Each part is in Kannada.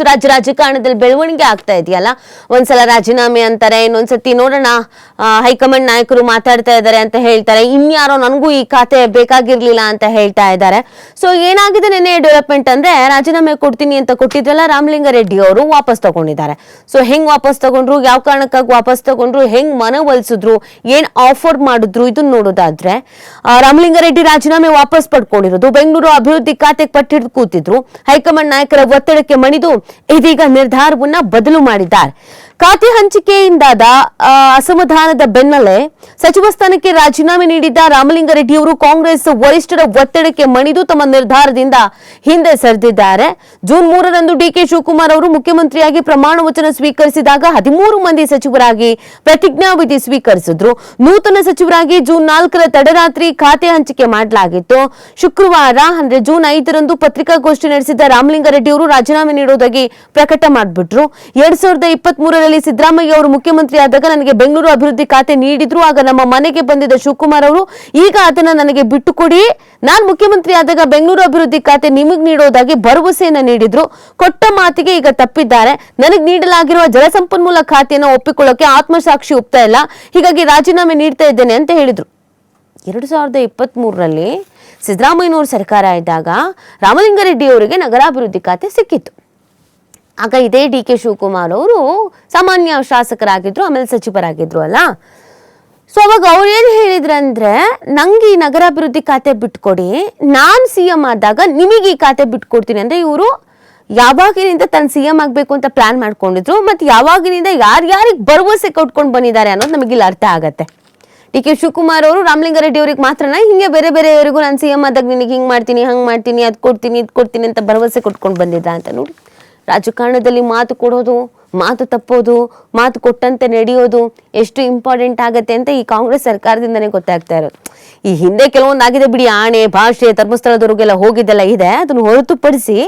ರಾಜ್ಯ ರಾಜಕಾರಣದಲ್ಲಿ ಬೆಳವಣಿಗೆ ಆಗ್ತಾ ಇದೆಯಲ್ಲ. ಒಂದ್ಸಲ ರಾಜೀನಾಮೆ ಅಂತಾರೆ, ಇನ್ನೊಂದ್ಸತಿ ನೋಡೋಣ ಹೈಕಮಾಂಡ್ ನಾಯಕರು ಮಾತಾಡ್ತಾ ಇದ್ದಾರೆ ಅಂತ ಹೇಳ್ತಾರೆ, ಇನ್ಯಾರೋ ನನಗೂ ಈ ಖಾತೆ ಬೇಕಾಗಿರ್ಲಿಲ್ಲ ಅಂತ ಹೇಳ್ತಾ ಇದ್ದಾರೆ. ಸೊ ಏನಾಗಿದೆ ನಿನ್ನೆ ಡೆವಲಪ್ಮೆಂಟ್ ಅಂದ್ರೆ, ರಾಜೀನಾಮೆ ಕೊಡ್ತೀನಿ ಅಂತ ಕೊಟ್ಟಿದ್ರಲ್ಲ ರಾಮಲಿಂಗಾರೆಡ್ಡಿ ಅವರು ವಾಪಸ್ ತಗೊಂಡಿದ್ದಾರೆ. ಸೊ ಹೆಂಗ್ ವಾಪಸ್ ತಗೊಂಡ್ರು, ಯಾವ ಕಾರಣಕ್ಕಾಗಿ ವಾಪಸ್ ತಗೊಂಡ್ರು, ಹೆಂಗ್ ಮನವೊಲಿಸಿದ್ರು, ಏನ್ ಆಫರ್ ಮಾಡಿದ್ರು, ಇದನ್ನ ನೋಡೋದಾದ್ರೆ ರಾಮಲಿಂಗಾರೆಡ್ಡಿ ರಾಜೀನಾಮೆ ವಾಪಸ್ ಪಡ್ಕೊಂಡಿರೋದು, ಬೆಂಗಳೂರು ಅಭಿವೃದ್ಧಿ ಖಾತೆಗೆ ಪಟ್ಟಿಡಿದು ಕೂತಿದ್ರು. ಹೈಕಮಾಂಡ್ ನಾಯಕರ ಒತ್ತಡಕ್ಕೆ ಮಣಿದು ಇದೀಗ ನಿರ್ಧಾರವನ್ನ ಬದಲು ಮಾಡಿದ್ದಾರೆ. ಖಾತೆ ಹಂಚಿಕೆಯಿಂದಾದ ಅಸಮಾಧಾನದ ಬೆನ್ನಲ್ಲೇ ಸಚಿವ ಸ್ಥಾನಕ್ಕೆ ರಾಜೀನಾಮೆ ನೀಡಿದ್ದ ರಾಮಲಿಂಗಾರೆಡ್ಡಿ ಅವರು ಕಾಂಗ್ರೆಸ್ ವರಿಷ್ಠರ ಒತ್ತಡಕ್ಕೆ ಮಣಿದು ತಮ್ಮ ನಿರ್ಧಾರದಿಂದ ಹಿಂದೆ ಸರಿದಿದ್ದಾರೆ. ಜೂನ್ 3ರಂದು ಡಿಕೆ ಶಿವಕುಮಾರ್ ಅವರು ಮುಖ್ಯಮಂತ್ರಿಯಾಗಿ ಪ್ರಮಾಣ ವಚನ ಸ್ವೀಕರಿಸಿದಾಗ 13 ಮಂದಿ ಸಚಿವರಾಗಿ ಪ್ರತಿಜ್ಞಾವಿಧಿ ಸ್ವೀಕರಿಸಿದ್ರು. ನೂತನ ಸಚಿವರಾಗಿ ಜೂನ್ 4ರ ತಡರಾತ್ರಿ ಖಾತೆ ಹಂಚಿಕೆ ಮಾಡಲಾಗಿತ್ತು. ಶುಕ್ರವಾರ ಅಂದ್ರೆ ಜೂನ್ 5ರಂದು ಪತ್ರಿಕಾಗೋಷ್ಠಿ ನಡೆಸಿದ್ದ ರಾಮಲಿಂಗಾರೆಡ್ಡಿ ಅವರು ರಾಜೀನಾಮೆ ನೀಡುವುದಾಗಿ ಪ್ರಕಟ ಮಾಡಿಬಿಟ್ರು. 2023ರಲ್ಲಿ ಸಿದ್ದರಾಮಯ್ಯ ಅವರು ಮುಖ್ಯಮಂತ್ರಿ ಆದಾಗ ನನಗೆ ಬೆಂಗಳೂರು ಅಭಿವೃದ್ಧಿ ಖಾತೆ ನೀಡಿದ್ರು. ಆಗ ನಮ್ಮ ಮನೆಗೆ ಬಂದಿದ್ದ ಶಿವಕುಮಾರ್ ಅವರು ಈಗ ಅದನ್ನ ನನಗೆ ಬಿಟ್ಟು ಕೊಡಿ, ನಾನು ಮುಖ್ಯಮಂತ್ರಿ ಆದಾಗ ಬೆಂಗಳೂರು ಅಭಿವೃದ್ಧಿ ಖಾತೆ ನಿಮಗೆ ನೀಡೋದಾಗಿ ಭರವಸೆಯನ್ನ ನೀಡಿದ್ರು. ಕೊಟ್ಟ ಮಾತಿಗೆ ಈಗ ತಪ್ಪಿದ್ದಾರೆ. ನನಗೆ ನೀಡಲಾಗಿರುವ ಜಲಸಂಪನ್ಮೂಲ ಖಾತೆಯನ್ನು ಒಪ್ಪಿಕೊಳ್ಳೋಕೆ ಆತ್ಮಸಾಕ್ಷಿ ಒಪ್ತಾ ಇಲ್ಲ, ಹೀಗಾಗಿ ರಾಜೀನಾಮೆ ನೀಡ್ತಾ ಇದ್ದೇನೆ ಅಂತ ಹೇಳಿದ್ರು. 2023ರಲ್ಲಿ ಸಿದ್ದರಾಮಯ್ಯನವರು ಸರ್ಕಾರ ಇದ್ದಾಗ ರಾಮಲಿಂಗಾರೆಡ್ಡಿ ಅವರಿಗೆ ನಗರಾಭಿವೃದ್ಧಿ ಖಾತೆ ಸಿಕ್ಕಿತ್ತು. ಆಗ ಇದೇ ಡಿ ಕೆ ಶಿವಕುಮಾರ್ ಅವರು ಸಾಮಾನ್ಯ ಶಾಸಕರಾಗಿದ್ರು, ಆಮೇಲೆ ಸಚಿವರಾಗಿದ್ರು ಅಲ್ಲ. ಸೊ ಅವಾಗ ಅವ್ರು ಏನು ಹೇಳಿದ್ರಂದ್ರೆ, ನಂಗೆ ಈ ನಗರಾಭಿವೃದ್ಧಿ ಖಾತೆ ಬಿಟ್ಕೊಡಿ, ನಾನು CM ಆದಾಗ ನಿಮಗೆ ಈ ಖಾತೆ ಬಿಟ್ಕೊಡ್ತೀನಿ ಅಂದ್ರೆ, ಇವರು ಯಾವಾಗಿನಿಂದ ತನ್ನ CM ಆಗಬೇಕು ಅಂತ ಪ್ಲಾನ್ ಮಾಡ್ಕೊಂಡಿದ್ರು, ಮತ್ತೆ ಯಾವಾಗಿನಿಂದ ಯಾರ್ಯಾರಿಗೆ ಭರವಸೆ ಕೊಟ್ಕೊಂಡು ಬಂದಿದ್ದಾರೆ ಅನ್ನೋದು ನಮಗಿಲ್ಲಿ ಅರ್ಥ ಆಗತ್ತೆ. ಡಿ ಕೆ ಶಿವಕುಮಾರ್ ಅವರು ರಾಮಲಿಂಗಾರೆಡ್ಡಿ ಅವ್ರಿಗೆ ಮಾತ್ರನ, ಹಿಂಗೆ ಬೇರೆ ಬೇರೆಯವರಿಗೂ ನಾನು CM ಆದಾಗ ನಿನಗೆ ಹಿಂಗೆ ಮಾಡ್ತೀನಿ, ಹಂಗೆ ಮಾಡ್ತೀನಿ, ಅದು ಕೊಡ್ತೀನಿ, ಇದು ಕೊಡ್ತೀನಿ ಅಂತ ಭರವಸೆ ಕೊಟ್ಕೊಂಡು ಬಂದಿದ್ದ ಅಂತ ನೋಡಿ. ರಾಜಕಾರಣದಲ್ಲಿ ಮಾತು ಕೊಡೋದು, ಮಾತು ತಪ್ಪೋದು, ಮಾತು ಕೊಟ್ಟಂತೆ ನಡೆಯೋದು ಎಷ್ಟು ಇಂಪಾರ್ಟೆಂಟ್ ಆಗತ್ತೆ ಅಂತ ಈ ಕಾಂಗ್ರೆಸ್ ಸರ್ಕಾರದಿಂದನೇ ಗೊತ್ತಾಗ್ತಾ ಇರೋದು. ಈ ಹಿಂದೆ ಕೆಲವೊಂದು ಆಗಿದೆ ಬಿಡಿ, ಆಣೆ ಭಾಷೆ ಧರ್ಮಸ್ಥಳದವರಿಗೆಲ್ಲ ಹೋಗಿದ್ದೆಲ್ಲ ಇದೆ, ಅದನ್ನು ಹೊರತುಪಡಿಸಿ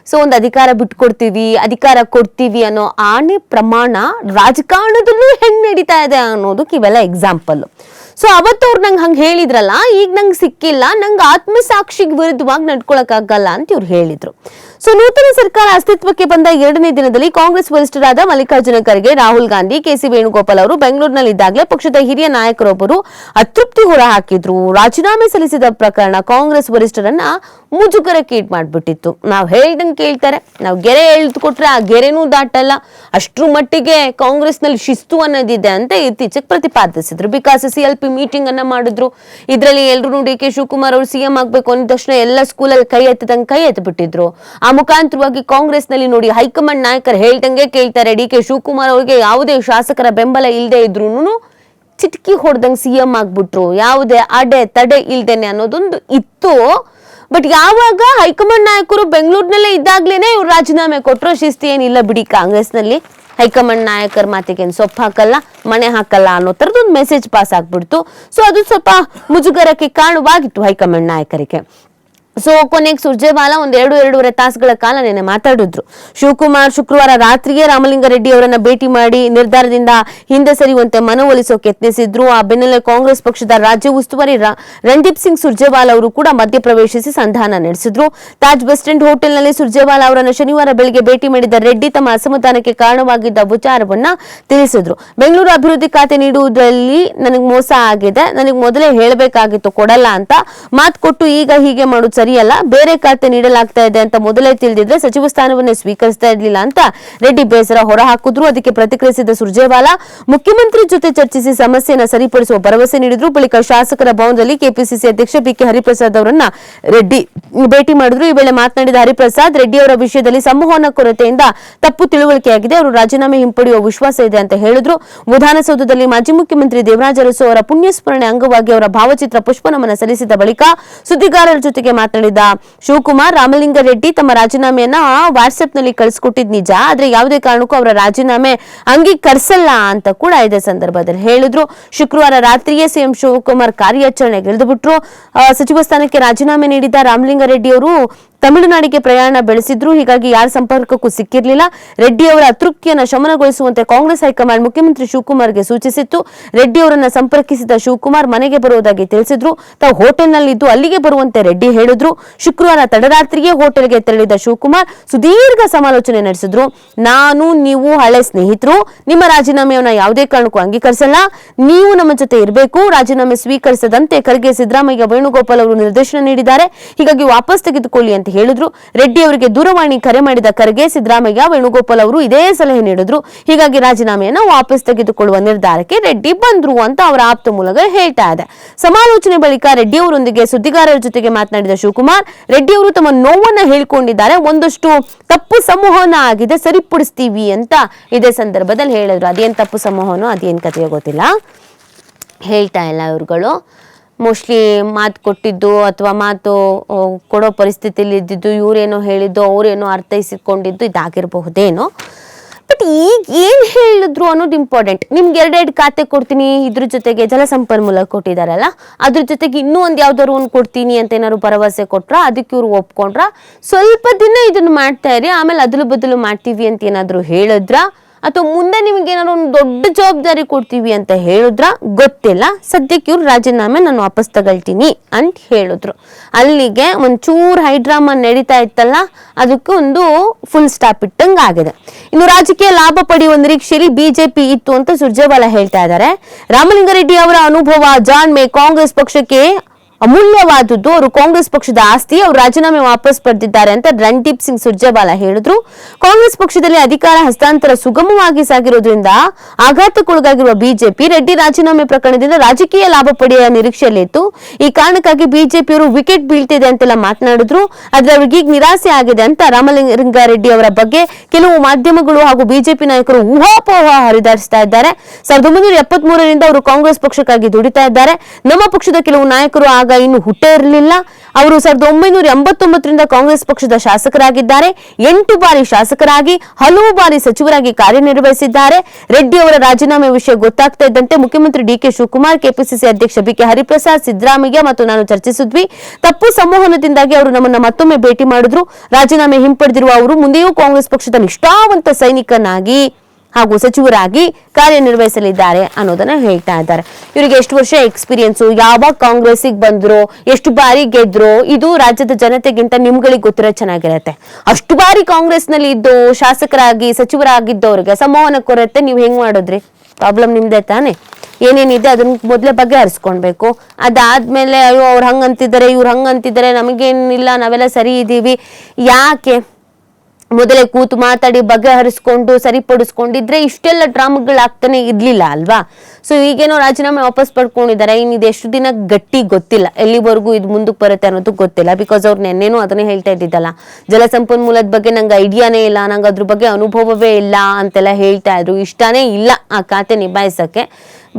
ಸೊ ಒಂದು ಅಧಿಕಾರ ಬಿಟ್ಕೊಡ್ತೀವಿ, ಅಧಿಕಾರ ಕೊಡ್ತೀವಿ ಅನ್ನೋ ಆಣೆ ಪ್ರಮಾಣ ರಾಜಕಾರಣದಲ್ಲೂ ಹೆಂಗ್ ನಡೀತಾ ಇದೆ ಅನ್ನೋದಕ್ಕೆ ಇವೆಲ್ಲ ಎಕ್ಸಾಂಪಲ್. ಸೊ ಅವತ್ತು ಅವ್ರು ನಂಗೆ ಹಂಗೆ ಹೇಳಿದ್ರಲ್ಲ, ಈಗ ನಂಗೆ ಸಿಕ್ಕಿಲ್ಲ, ನಂಗೆ ಆತ್ಮಸಾಕ್ಷಿಗೆ ವಿರುದ್ಧವಾಗಿ ನಡ್ಕೊಳಕ್ಕಾಗಲ್ಲ ಅಂತ ಇವ್ರು ಹೇಳಿದ್ರು. ಸೊ ನೂತನ ಸರ್ಕಾರ ಅಸ್ತಿತ್ವಕ್ಕೆ ಬಂದ 2ನೇ ದಿನದಲ್ಲಿ ಕಾಂಗ್ರೆಸ್ ವರಿಷ್ಠರಾದ ಮಲ್ಲಿಕಾರ್ಜುನ ಖರ್ಗೆ, ರಾಹುಲ್ ಗಾಂಧಿ, KC ವೇಣುಗೋಪಾಲ್ ಅವರು ಬೆಂಗಳೂರಿನಲ್ಲಿದ್ದಾಗಲೇ ಪಕ್ಷದ ಹಿರಿಯ ನಾಯಕರೊಬ್ಬರು ಅತೃಪ್ತಿ ಹೊರಹಾಕಿದ್ರು. ರಾಜೀನಾಮೆ ಸಲ್ಲಿಸಿದ ಪ್ರಕರಣ ಕಾಂಗ್ರೆಸ್ ವರಿಷ್ಠರನ್ನ ಮುಜುಗರಕ್ಕೀಡು ಮಾಡ್ಬಿಟ್ಟಿತ್ತು. ನಾವು ಹೇಳ್ದಂಗೆ ಕೇಳ್ತಾರೆ, ನಾವು ಗೆರೆ ಎಳೆದುಕೊಟ್ರೆ ಆ ಗೆರೆನೂ ದಾಟಲ್ಲ, ಅಷ್ಟ್ರ ಮಟ್ಟಿಗೆ ಕಾಂಗ್ರೆಸ್ನಲ್ಲಿ ಶಿಸ್ತು ಅನ್ನೋದಿದೆ ಅಂತ ಇತ್ತೀಚೆಗೆ ಪ್ರತಿಪಾದಿಸಿದ್ರು. ಬಿಕಾಸ್ CLP ಮೀಟಿಂಗ್ ಅನ್ನ ಮಾಡಿದ್ರು. ಇದರಲ್ಲಿ ಎಲ್ಲರೂ ಡಿ ಕೆ ಶಿವಕುಮಾರ್ ಅವರು CM ಆಗ್ಬೇಕು ಅಂದ ತಕ್ಷಣ ಎಲ್ಲ ಸ್ಕೂಲಲ್ಲಿ ಕೈ ಎತ್ತದಂಗೆ ಕೈ ಎತ್ತು ಬಿಟ್ಟಿದ್ರು. ಆ ಮುಖಾಂತರವಾಗಿ ಕಾಂಗ್ರೆಸ್ ನಲ್ಲಿ ನೋಡಿ ಹೈಕಮಾಂಡ್ ನಾಯಕರು ಹೇಳ್ದಂಗೆ ಕೇಳ್ತಾರೆ. ಡಿ ಕೆ ಶಿವಕುಮಾರ್ ಅವರಿಗೆ ಯಾವುದೇ ಶಾಸಕರ ಬೆಂಬಲ ಇಲ್ಲದೆ ಇದ್ರು ಚಿಟಕಿ ಹೊಡೆದಂಗೆ CM ಆಗ್ಬಿಟ್ರು, ಯಾವುದೇ ಅಡೆ ತಡೆ ಇಲ್ದೇನೆ ಅನ್ನೋದೊಂದು ಇತ್ತು. ಬಟ್ ಯಾವಾಗ ಹೈಕಮಾಂಡ್ ನಾಯಕರು ಬೆಂಗಳೂರಿನಲ್ಲೇ ಇದ್ದಾಗ್ಲೇನೆ ಇವ್ರು ರಾಜೀನಾಮೆ ಕೊಟ್ಟರು. ಶಿಸ್ತು ಏನಿಲ್ಲ ಬಿಡಿ ಕಾಂಗ್ರೆಸ್ನಲ್ಲಿ, ಹೈಕಮಾಂಡ್ ನಾಯಕರ ಮಾತಿಗೇನು ಸೊಪ್ಪು ಹಾಕಲ್ಲ, ಮಣೆ ಹಾಕಲ್ಲ ಅನ್ನೋ ತರದೊಂದು ಮೆಸೇಜ್ ಪಾಸ್ ಆಗ್ಬಿಡ್ತು. ಸೊ ಅದು ಸ್ವಲ್ಪ ಮುಜುಗರಕ್ಕೆ ಕಾರಣವಾಗಿತ್ತು ಹೈಕಮಾಂಡ್ ನಾಯಕರಿಗೆ. ಸೊ ಕೊನೆಗೆ ಸುರ್ಜೇವಾಲಾ ಒಂದ್ 2-2.5 ತಾಸುಗಳ ಕಾಲ ನೆನೆ ಮಾತಾಡಿದ್ರು. ಶಿವಕುಮಾರ್ ಶುಕ್ರವಾರ ರಾತ್ರಿಯೇ ರಾಮಲಿಂಗಾರೆಡ್ಡಿ ಅವರನ್ನ ಭೇಟಿ ಮಾಡಿ ನಿರ್ಧಾರದಿಂದ ಹಿಂದೆ ಸರಿಯುವಂತೆ ಮನವೊಲಿಸೋಕೆ ಯತ್ನಿಸಿದ್ರು. ಆ ಬೆನ್ನಲ್ಲೇ ಕಾಂಗ್ರೆಸ್ ಪಕ್ಷದ ರಾಜ್ಯ ಉಸ್ತುವಾರಿ ರಣದೀಪ್ ಸಿಂಗ್ ಸುರ್ಜೇವಾಲಾ ಅವರು ಕೂಡ ಮಧ್ಯಪ್ರವೇಶಿಸಿ ಸಂಧಾನ ನಡೆಸಿದ್ರು. ತಾಜ್ ಬೆಸ್ಟ್ ಎಂಡ್ ಹೋಟೆಲ್ನಲ್ಲಿ ಸುರ್ಜೇವಾಲಾ ಅವರನ್ನ ಶನಿವಾರ ಬೆಳಿಗ್ಗೆ ಭೇಟಿ ಮಾಡಿದ ರೆಡ್ಡಿ ತಮ್ಮ ಅಸಮಾಧಾನಕ್ಕೆ ಕಾರಣವಾಗಿದ್ದ ವಿಚಾರವನ್ನ ತಿಳಿಸಿದ್ರು. ಬೆಂಗಳೂರು ಅಭಿವೃದ್ಧಿ ಖಾತೆ ನೀಡುವುದರಲ್ಲಿ ನನಗೆ ಮೋಸ ಆಗಿದೆ, ನನಗೆ ಮೊದಲೇ ಹೇಳಬೇಕಾಗಿತ್ತು, ಕೊಡಲ್ಲ ಅಂತ ಮಾತು ಕೊಟ್ಟು ಈಗ ಹೀಗೆ ಮಾಡೋದು ಸರಿಯಲ್ಲ, ಬೇರೆ ಖಾತೆ ನೀಡಲಾಗ್ತಾ ಇದೆ ಅಂತ ಮೊದಲೇ ತಿಳಿದಿದ್ರೆ ಸಚಿವ ಸ್ಥಾನವನ್ನೇ ಸ್ವೀಕರಿಸ್ತಾ ಇರ್ಲಿಲ್ಲ ಅಂತ ರೆಡ್ಡಿ ಬೇಸರ ಹೊರಹಾಕಿದ್ರು. ಅದಕ್ಕೆ ಪ್ರತಿಕ್ರಿಯಿಸಿದ ಸುರ್ಜೇವಾಲಾ ಮುಖ್ಯಮಂತ್ರಿ ಜೊತೆ ಚರ್ಚಿಸಿ ಸಮಸ್ಯೆಯನ್ನು ಸರಿಪಡಿಸುವ ಭರವಸೆ ನೀಡಿದ್ರು. ಬಳಿಕ ಶಾಸಕರ ಭವನದಲ್ಲಿ ಕೆಪಿಸಿಸಿ ಅಧ್ಯಕ್ಷ PK ಹರಿಪ್ರಸಾದ್ ಅವರನ್ನ ರೆಡ್ಡಿ ಭೇಟಿ ಮಾಡಿದ್ರು. ಈ ವೇಳೆ ಮಾತನಾಡಿದ ಹರಿಪ್ರಸಾದ್, ರೆಡ್ಡಿ ಅವರ ವಿಷಯದಲ್ಲಿ ಸಂವಹನ ಕೊರತೆಯಿಂದ ತಪ್ಪು ತಿಳುವಳಿಕೆಯಾಗಿದೆ, ಅವರು ರಾಜೀನಾಮೆ ಹಿಂಪಡೆಯುವ ವಿಶ್ವಾಸ ಇದೆ ಅಂತ ಹೇಳಿದ್ರು. ವಿಧಾನಸೌಧದಲ್ಲಿ ಮಾಜಿ ಮುಖ್ಯಮಂತ್ರಿ ದೇವರಾಜ ಅರಸು ಅವರ ಪುಣ್ಯಸ್ಮರಣೆ ಅಂಗವಾಗಿ ಅವರ ಭಾವಚಿತ್ರ ಪುಷ್ಪನಮನ ಸಲ್ಲಿಸಿದ ಬಳಿಕ ಸುದ್ದಿಗಾರರ ಜೊತೆಗೆ ಮಾತನಾಡಿದ ಶಿವಕುಮಾರ್, ರಾಮಲಿಂಗಾರೆಡ್ಡಿ ತಮ್ಮ ರಾಜೀನಾಮೆಯನ್ನ ವಾಟ್ಸ್ಆಪ್ ನಲ್ಲಿ ಕಳಿಸ್ಕೊಟ್ಟಿದ್ ನಿಜ, ಆದ್ರೆ ಯಾವುದೇ ಕಾರಣಕ್ಕೂ ಅವರ ರಾಜೀನಾಮೆ ಅಂಗೀಕರಿಸಲ್ಲ ಅಂತ ಕೂಡ ಇದೇ ಸಂದರ್ಭದಲ್ಲಿ ಹೇಳಿದ್ರು. ಶುಕ್ರವಾರ ರಾತ್ರಿಯೇ CM ಶಿವಕುಮಾರ್ ಕಾರ್ಯಾಚರಣೆಗೆ ಇಳಿದುಬಿಟ್ರು. ಸಚಿವ ಸ್ಥಾನಕ್ಕೆ ರಾಜೀನಾಮೆ ನೀಡಿದ ರಾಮಲಿಂಗಾರೆಡ್ಡಿ ಅವರು ತಮಿಳುನಾಡಿಗೆ ಪ್ರಯಾಣ ಬೆಳೆಸಿದ್ರು. ಹೀಗಾಗಿ ಯಾರ ಸಂಪರ್ಕಕ್ಕೂ ಸಿಕ್ಕಿರಲಿಲ್ಲ. ರೆಡ್ಡಿ ಅವರ ಅತೃಪ್ತಿಯನ್ನು ಶಮನಗೊಳಿಸುವಂತೆ ಕಾಂಗ್ರೆಸ್ ಹೈಕಮಾಂಡ್ ಮುಖ್ಯಮಂತ್ರಿ ಶಿವಕುಮಾರ್ಗೆ ಸೂಚಿಸಿತ್ತು. ರೆಡ್ಡಿ ಅವರನ್ನ ಸಂಪರ್ಕಿಸಿದ ಶಿವಕುಮಾರ್ ಮನೆಗೆ ಬರುವುದಾಗಿ ತಿಳಿಸಿದ್ರು. ತಾವು ಹೋಟೆಲ್ನಲ್ಲಿದ್ದು ಅಲ್ಲಿಗೆ ಬರುವಂತೆ ರೆಡ್ಡಿ ಹೇಳಿದ್ರು. ಶುಕ್ರವಾರ ತಡರಾತ್ರಿಯೇ ಹೋಟೆಲ್ಗೆ ತೆರಳಿದ ಶಿವಕುಮಾರ್ ಸುದೀರ್ಘ ಸಮಾಲೋಚನೆ ನಡೆಸಿದ್ರು. ನಾನು ನೀವು ಹಳೆ ಸ್ನೇಹಿತರು, ನಿಮ್ಮ ರಾಜೀನಾಮೆಯನ್ನ ಯಾವುದೇ ಕಾರಣಕ್ಕೂ ಅಂಗೀಕರಿಸಲ್ಲ, ನೀವು ನಮ್ಮ ಜೊತೆ ಇರಬೇಕು. ರಾಜೀನಾಮೆ ಸ್ವೀಕರಿಸದಂತೆ ಖರ್ಗೆ ಸಿದ್ದರಾಮಯ್ಯ ವೇಣುಗೋಪಾಲ್ ಅವರು ನಿರ್ದೇಶನ ನೀಡಿದ್ದಾರೆ. ಹೀಗಾಗಿ ವಾಪಸ್ ತೆಗೆದುಕೊಳ್ಳಿ ಅಂತ ಹೇಳಿದ್ರು. ರೆಡ್ಡಿ ಅವರಿಗೆ ದೂರವಾಣಿ ಕರೆ ಮಾಡಿದ ಖರ್ಗೆ ಸಿದ್ದರಾಮಯ್ಯ ವೇಣುಗೋಪಾಲ್ ಅವರು ಇದೇ ಸಲಹೆ ನೀಡಿದ್ರು. ಹೀಗಾಗಿ ರಾಜೀನಾಮೆಯನ್ನ ವಾಪಸ್ ತೆಗೆದುಕೊಳ್ಳುವ ನಿರ್ಧಾರಕ್ಕೆ ರೆಡ್ಡಿ ಬಂದ್ರು ಅಂತ ಅವರ ಆಪ್ತ ಮೂಲಗಳು ಹೇಳ್ತಾ ಇದೆ. ಸಮಾಲೋಚನೆ ಬಳಿಕ ರೆಡ್ಡಿ ಅವರೊಂದಿಗೆ ಸುದ್ದಿಗಾರರ ಜೊತೆಗೆ ಮಾತನಾಡಿದ ಶಿವಕುಮಾರ್, ರೆಡ್ಡಿ ಅವರು ತಮ್ಮ ನೋವನ್ನ ಹೇಳಿಕೊಂಡಿದ್ದಾರೆ, ಒಂದಷ್ಟು ತಪ್ಪು ಸಂವಹನ ಆಗಿದೆ, ಸರಿಪಡಿಸ್ತೀವಿ ಅಂತ ಇದೇ ಸಂದರ್ಭದಲ್ಲಿ ಹೇಳಿದ್ರು. ಅದೇನ್ ತಪ್ಪು ಸಂವಹನ, ಅದೇನ್ ಕಥೆಯೋ ಗೊತ್ತಿಲ್ಲ, ಹೇಳ್ತಾ ಇಲ್ಲ ಇವ್ರುಗಳು. ಮೋಸ್ಟ್ಲಿ ಮಾತು ಕೊಟ್ಟಿದ್ದು ಅಥವಾ ಮಾತು ಕೊಡೋ ಪರಿಸ್ಥಿತಿಯಲ್ಲಿ ಇದ್ದಿದ್ದು, ಇವರೇನೋ ಹೇಳಿದ್ದು ಅವರೇನೋ ಅರ್ಥೈಸಿಕೊಂಡಿದ್ದು ಇದಾಗಿರಬಹುದೇನೋ. ಬಟ್ ಈಗ ಏನು ಹೇಳಿದ್ರು ಅನ್ನೋದು ಇಂಪಾರ್ಟೆಂಟ್. ನಿಮ್ಗೆ ಎರಡೆರಡು ಖಾತೆ ಕೊಡ್ತೀನಿ, ಇದ್ರ ಜೊತೆಗೆ ಜಲಸಂಪನ್ಮೂಲ ಕೊಟ್ಟಿದ್ದಾರಲ್ಲ, ಅದ್ರ ಜೊತೆಗೆ ಇನ್ನೂ ಒಂದು ಯಾವ್ದಾದ್ರು ಒಂದು ಕೊಡ್ತೀನಿ ಅಂತ ಏನಾದ್ರು ಭರವಸೆ ಕೊಟ್ರ, ಅದಕ್ಕೆ ಇವ್ರು ಒಪ್ಕೊಂಡ್ರ, ಸ್ವಲ್ಪ ದಿನ ಇದನ್ನು ಮಾಡ್ತಾ ಇರಿ, ಆಮೇಲೆ ಅದಲು ಬದಲು ಮಾಡ್ತೀವಿ ಅಂತ ಏನಾದ್ರು ಹೇಳಿದ್ರ, ಅಥವಾ ಮುಂದೆ ನಿಮ್ಗೆ ಏನಾದ್ರು ಒಂದು ದೊಡ್ಡ ಜವಾಬ್ದಾರಿ ಕೊಡ್ತೀವಿ ಅಂತ ಹೇಳಿದ್ರ ಗೊತ್ತಿಲ್ಲ. ಸದ್ಯಕ್ಕೆ ಇವ್ರು ರಾಜೀನಾಮೆ ನಾನು ವಾಪಸ್ ತಗೊಳ್ತೀನಿ ಅಂತ ಹೇಳಿದ್ರು. ಅಲ್ಲಿಗೆ ಒಂಚೂರು ಹೈಡ್ರಾಮಾ ನಡೀತಾ ಇತ್ತಲ್ಲ, ಅದಕ್ಕೆ ಒಂದು ಫುಲ್ ಸ್ಟಾಪ್ ಇಟ್ಟಂಗೆ ಆಗಿದೆ. ಇನ್ನು ರಾಜಕೀಯ ಲಾಭ ಪಡೆಯುವ ನಿರೀಕ್ಷೆಯಲ್ಲಿ ಬಿಜೆಪಿ ಇತ್ತು ಅಂತ ಸುರ್ಜೇವಾಲಾ ಹೇಳ್ತಾ ಇದ್ದಾರೆ. ರಾಮಲಿಂಗಾರೆಡ್ಡಿ ಅವರ ಅನುಭವ, ಜಾಣ್ಮೆ ಕಾಂಗ್ರೆಸ್ ಪಕ್ಷಕ್ಕೆ ಅಮೂಲ್ಯವಾದದ್ದು. ಅವರು ಕಾಂಗ್ರೆಸ್ ಪಕ್ಷದ ಆಸ್ತಿ, ಅವರು ರಾಜೀನಾಮೆ ವಾಪಸ್ ಪಡೆದಿದ್ದಾರೆ ಅಂತ ರಣದೀಪ್ ಸಿಂಗ್ ಸುರ್ಜೇವಾಲಾ ಹೇಳಿದ್ರು. ಕಾಂಗ್ರೆಸ್ ಪಕ್ಷದಲ್ಲಿ ಅಧಿಕಾರ ಹಸ್ತಾಂತರ ಸುಗಮವಾಗಿ ಸಾಗಿರೋದ್ರಿಂದ ಆಘಾತಕ್ಕೊಳಗಾಗಿರುವ ಬಿಜೆಪಿ ರೆಡ್ಡಿ ರಾಜೀನಾಮೆ ಪ್ರಕರಣದಿಂದ ರಾಜಕೀಯ ಲಾಭ ಪಡೆಯುವ ನಿರೀಕ್ಷೆಯಲ್ಲಿತ್ತು. ಈ ಕಾರಣಕ್ಕಾಗಿ ಬಿಜೆಪಿಯವರು ವಿಕೆಟ್ ಬೀಳ್ತಿದೆ ಅಂತೆಲ್ಲ ಮಾತನಾಡಿದ್ರು. ಆದ್ರೆ ಅವ್ರಿಗೆ ಈಗ ನಿರಾಸೆ ಆಗಿದೆ ಅಂತ ರಾಮಲಿಂಗಾರೆಡ್ಡಿ ಅವರ ಬಗ್ಗೆ ಕೆಲವು ಮಾಧ್ಯಮಗಳು ಹಾಗೂ ಬಿಜೆಪಿ ನಾಯಕರು ಊಹಾಪೋಹ ಹರಿದಾಡಿಸ್ತಾ ಇದ್ದಾರೆ. 1973ರಿಂದ ಅವರು ಕಾಂಗ್ರೆಸ್ ಪಕ್ಷಕ್ಕಾಗಿ ದುಡಿತಾ ಇದ್ದಾರೆ. ನಮ್ಮ ಪಕ್ಷದ ಕೆಲವು ನಾಯಕರು ಆಗ ಇನ್ನು ಹುಟ್ಟೇ ಇರಲಿಲ್ಲ. ಅವರು 1989ರಿಂದ ಕಾಂಗ್ರೆಸ್ ಪಕ್ಷದ ಶಾಸಕರಾಗಿದ್ದಾರೆ. 8 ಬಾರಿ ಶಾಸಕರಾಗಿ, ಹಲವು ಬಾರಿ ಸಚಿವರಾಗಿ ಕಾರ್ಯನಿರ್ವಹಿಸಿದ್ದಾರೆ. ರೆಡ್ಡಿ ಅವರ ರಾಜೀನಾಮೆ ವಿಷಯ ಗೊತ್ತಾಗ್ತಾ ಇದ್ದಂತೆ ಮುಖ್ಯಮಂತ್ರಿ ಡಿಕೆ ಶಿವಕುಮಾರ್, ಕೆಪಿಸಿಸಿ ಅಧ್ಯಕ್ಷ ಬಿಕೆ ಹರಿಪ್ರಸಾದ್, ಸಿದ್ದರಾಮಯ್ಯ ಮತ್ತು ನಾನು ಚರ್ಚಿಸಿದ್ವಿ. ತಪ್ಪು ಸಂವಹನದಿಂದಾಗಿ ಅವರು ನಮ್ಮನ್ನ ಮತ್ತೊಮ್ಮೆ ಭೇಟಿ ಮಾಡಿದ್ರು. ರಾಜೀನಾಮೆ ಹಿಂಪಡೆದಿರುವ ಅವರು ಮುಂದೆಯೂ ಕಾಂಗ್ರೆಸ್ ಪಕ್ಷದ ನಿಷ್ಠಾವಂತ ಸೈನಿಕನಾಗಿ ಹಾಗೂ ಸಚಿವರಾಗಿ ಕಾರ್ಯನಿರ್ವಹಿಸಲಿದ್ದಾರೆ ಅನ್ನೋದನ್ನ ಹೇಳ್ತಾ ಇದ್ದಾರೆ. ಇವರಿಗೆ ಎಷ್ಟು ವರ್ಷ ಎಕ್ಸ್ಪೀರಿಯನ್ಸು, ಯಾವಾಗ ಕಾಂಗ್ರೆಸ್ಗೆ ಬಂದ್ರು, ಎಷ್ಟು ಬಾರಿ ಗೆದ್ರು, ಇದು ರಾಜ್ಯದ ಜನತೆಗಿಂತ ನಿಮ್ಗಳಿಗೆ ಗೊತ್ತಿರೋ ಚೆನ್ನಾಗಿರತ್ತೆ. ಅಷ್ಟು ಬಾರಿ ಕಾಂಗ್ರೆಸ್ನಲ್ಲಿ ಇದ್ದು ಶಾಸಕರಾಗಿ ಸಚಿವರಾಗಿದ್ದವ್ರಿಗೆ ಸಂವಹನ ಕೊರತೆ ನೀವು ಹೆಂಗ್ ಮಾಡಿದ್ರಿ? ಪ್ರಾಬ್ಲಮ್ ನಿಮ್ದೇ ತಾನೆ. ಏನೇನಿದೆ ಅದನ್ನ ಮೊದಲೇ ಬಗೆಹರಿಸ್ಕೊಳ್ಬೇಕು. ಅದಾದ್ಮೇಲೆ ಅಯ್ಯೋ ಅವ್ರು ಹಂಗಂತಿದ್ದಾರೆ, ಇವ್ರು ಹಂಗಂತಿದ್ದಾರೆ, ನಮಗೇನಿಲ್ಲ, ನಾವೆಲ್ಲ ಸರಿ ಇದ್ದೀವಿ, ಯಾಕೆ ಮೊದಲೇ ಕೂತು ಮಾತಾಡಿ ಬಗೆಹರಿಸ್ಕೊಂಡು ಸರಿಪಡಿಸ್ಕೊಂಡಿದ್ರೆ ಇಷ್ಟೆಲ್ಲ ಡ್ರಾಮಾಗಳಾಗ್ತಾನೆ ಇರ್ಲಿಲ್ಲ ಅಲ್ವಾ? ಸೊ ಈಗೇನೋ ರಾಜೀನಾಮೆ ವಾಪಸ್ ಪಡ್ಕೊಂಡಿದ್ದಾರೆ. ಇನ್ನು ಇದು ಎಷ್ಟು ದಿನ ಗಟ್ಟಿ ಗೊತ್ತಿಲ್ಲ, ಎಲ್ಲಿವರೆಗೂ ಇದು ಮುಂದಕ್ಕೆ ಬರುತ್ತೆ ಅನ್ನೋದು ಗೊತ್ತಿಲ್ಲ. ಬಿಕಾಸ್ ಅವ್ರು ನೆನ್ನೆನೂ ಅದನ್ನೇ ಹೇಳ್ತಾ ಇದ್ದಿದ್ದಲ್ಲ, ಜಲಸಂಪನ್ಮೂಲದ ಬಗ್ಗೆ ನಂಗೆ ಐಡಿಯಾನೇ ಇಲ್ಲ, ನಂಗೆ ಅದ್ರ ಬಗ್ಗೆ ಅನುಭವವೇ ಇಲ್ಲ ಅಂತೆಲ್ಲ ಹೇಳ್ತಾ ಇದ್ರು. ಇಷ್ಟನೇ ಇಲ್ಲ ಆ ಖಾತೆ ನಿಭಾಯಿಸಕ್ಕೆ.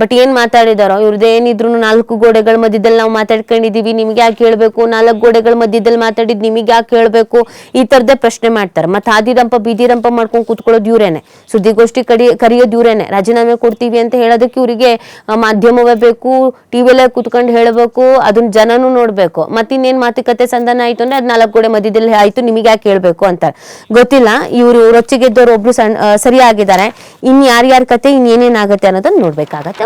ಬಟ್ ಏನ್ ಮಾತಾಡಿದಾರೋ, ಇವ್ರದ್ದೇನಿದ್ರು 4 ಗೋಡೆಗಳ ಮಧ್ಯದಲ್ಲಿ ನಾವು ಮಾತಾಡ್ಕೊಂಡಿದೀವಿ, ನಿಮ್ಗೆ ಯಾಕೆ ಹೇಳ್ಬೇಕು, 4 ಗೋಡೆಗಳ ಮಧ್ಯದಲ್ಲಿ ಮಾತಾಡಿದ್ ನಿಮಗೆ ಯಾಕೆ ಹೇಳ್ಬೇಕು, ಈ ತರದೇ ಪ್ರಶ್ನೆ ಮಾಡ್ತಾರೆ. ಮತ್ತೆ ಹಾದಿರಂಪ ಬೀದಿರಂಪ ಮಾಡ್ಕೊಂಡು ಕೂತ್ಕೊಳ್ಳೋದು ಇವ್ರೇನೆ, ಸುದ್ದಿಗೋಷ್ಠಿ ಕರೆಯೋದು ಇವ್ರೇನೆ. ರಾಜೀನಾಮೆ ಕೊಡ್ತೀವಿ ಅಂತ ಹೇಳೋದಕ್ಕೆ ಇವರಿಗೆ ಮಾಧ್ಯಮವೇ ಬೇಕು, ಟಿವಿಯಲ್ಲೇ ಕೂತ್ಕೊಂಡು ಹೇಳಬೇಕು, ಅದನ್ನ ಜನನು ನೋಡ್ಬೇಕು. ಮತ್ತಿನ್ನೇನ್ ಮಾತುಕತೆ ಸಂಧಾನ ಆಯ್ತು ಅಂದ್ರೆ ಅದ್ 4 ಗೋಡೆ ಮಧ್ಯದಲ್ಲಿ ಆಯ್ತು, ನಿಮಗೆ ಯಾಕೆ ಹೇಳ್ಬೇಕು ಅಂತಾರೆ. ಗೊತ್ತಿಲ್ಲ, ಇವರು ರೊಚ್ಚಿಗೆದ್ದವ್ರು ಒಬ್ರು ಸರಿಯಾಗಿದ್ದಾರೆ. ಇನ್ ಯಾರ್ಯಾರ ಕತೆ ಇನ್ನೇನೇನಾಗತ್ತೆ ಅನ್ನೋದನ್ನ ನೋಡ್ಬೇಕಾಗತ್ತೆ.